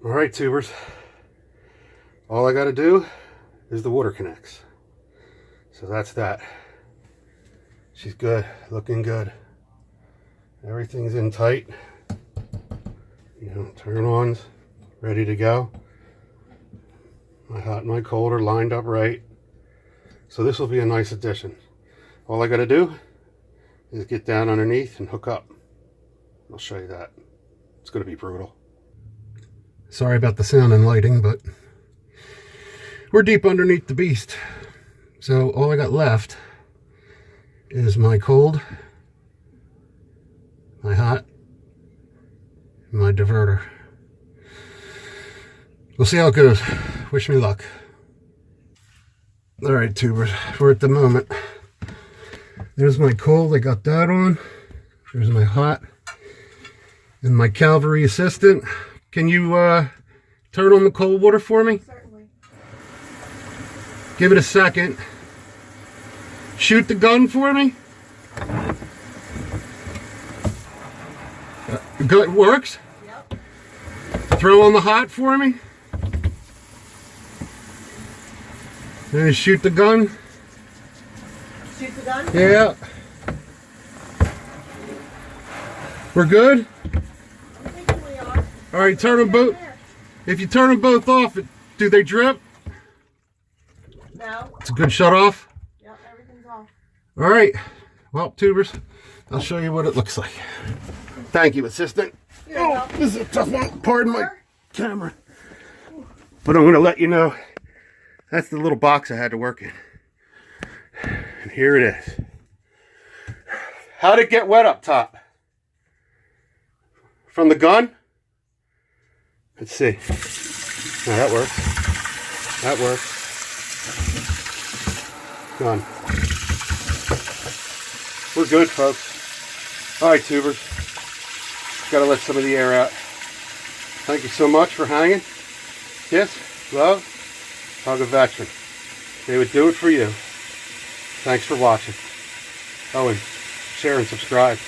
Alright, tubers. All I gotta do is the water connects. So that's that. She's good, looking good. Everything's in tight. You know, turn ons, ready to go. My hot and my cold are lined up right. So this will be a nice addition. All I gotta do is get down underneath and hook up. I'll show you that. It's gonna be brutal. Sorry about the sound and lighting, but we're deep underneath the beast. So all I got left is my cold, my hot, and my diverter. We'll see how it goes. Wish me luck. Alright, tubers, we're at the moment. There's my cold, I got that on. There's my hot. And my Calvary assistant. Can you turn on the cold water for me? Certainly. Give it a second. Shoot the gun for me. Good, works? Yep. Throw on the hot for me. And shoot the gun. Shoot the gun? Yeah. We're good? I'm thinking we are. All right, turn them both. If you turn them both off, do they drip? No. It's a good shut off. Yep, everything's off. All right. Well, tubers, I'll show you what it looks like. Thank you, assistant. Oh, this is a tough one. Pardon my camera. But I'm going to let you know, that's the little box I had to work in. And here it is. How'd it get wet up top? From the gun? Let's see. No, that works. That works. Done. We're good, folks. All right, tubers. Got to let some of the air out. Thank you so much for hanging. Kiss, love, hug a veteran. They would do it for you. Thanks for watching. Oh, and share and subscribe.